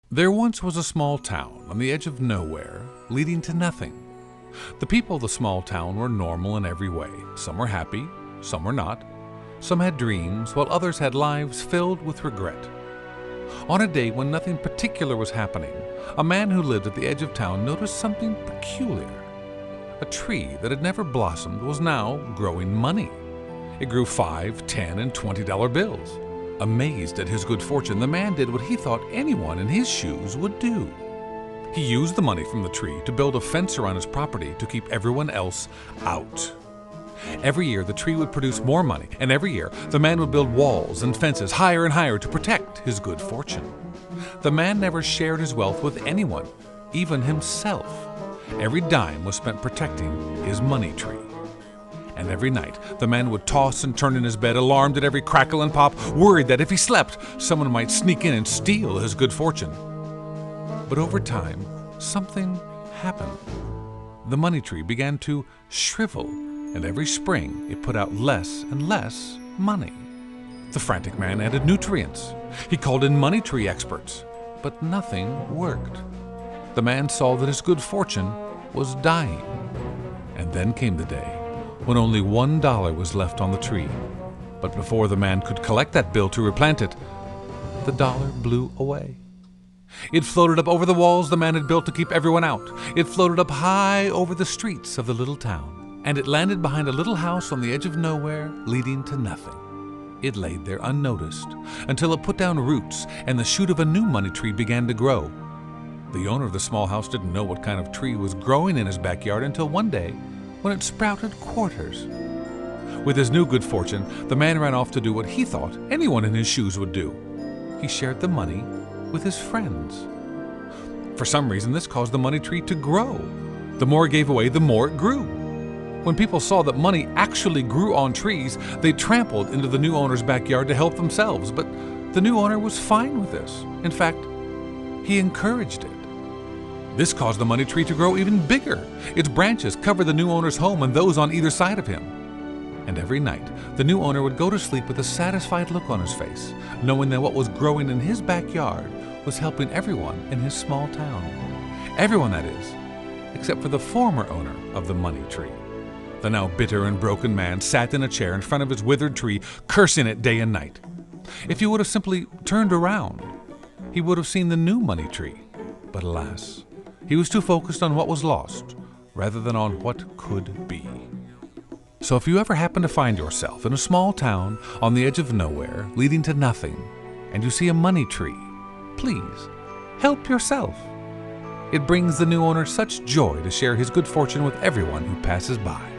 There once was a small town on the edge of nowhere, leading to nothing. The people of the small town were normal in every way. Some were happy, some were not. Some had dreams, while others had lives filled with regret. On a day when nothing particular was happening, a man who lived at the edge of town noticed something peculiar. A tree that had never blossomed was now growing money. It grew $5, $10, and $20 bills. Amazed at his good fortune, the man did what he thought anyone in his shoes would do. He used the money from the tree to build a fence around his property to keep everyone else out. Every year, the tree would produce more money, and every year, the man would build walls and fences higher and higher to protect his good fortune. The man never shared his wealth with anyone, even himself. Every dime was spent protecting his money tree. And every night, the man would toss and turn in his bed, alarmed at every crackle and pop, worried that if he slept, someone might sneak in and steal his good fortune. But over time, something happened. The money tree began to shrivel, and every spring it put out less and less money. The frantic man added nutrients. He called in money tree experts, but nothing worked. The man saw that his good fortune was dying. And then came the day when only $1 was left on the tree. But before the man could collect that bill to replant it, the dollar blew away. It floated up over the walls the man had built to keep everyone out. It floated up high over the streets of the little town, and it landed behind a little house on the edge of nowhere, leading to nothing. It laid there unnoticed until it put down roots and the shoot of a new money tree began to grow. The owner of the small house didn't know what kind of tree was growing in his backyard until one day when it sprouted quarters. With his new good fortune, the man ran off to do what he thought anyone in his shoes would do. He shared the money with his friends. For some reason, this caused the money tree to grow. The more it gave away, the more it grew. When people saw that money actually grew on trees, they trampled into the new owner's backyard to help themselves. But the new owner was fine with this. In fact, he encouraged it. This caused the money tree to grow even bigger. Its branches covered the new owner's home and those on either side of him. And every night, the new owner would go to sleep with a satisfied look on his face, knowing that what was growing in his backyard was helping everyone in his small town. Everyone, that is, except for the former owner of the money tree. The now bitter and broken man sat in a chair in front of his withered tree, cursing it day and night. If he would have simply turned around, he would have seen the new money tree. But alas, he was too focused on what was lost rather than on what could be. So if you ever happen to find yourself in a small town on the edge of nowhere, leading to nothing, and you see a money tree, please help yourself. It brings the new owner such joy to share his good fortune with everyone who passes by.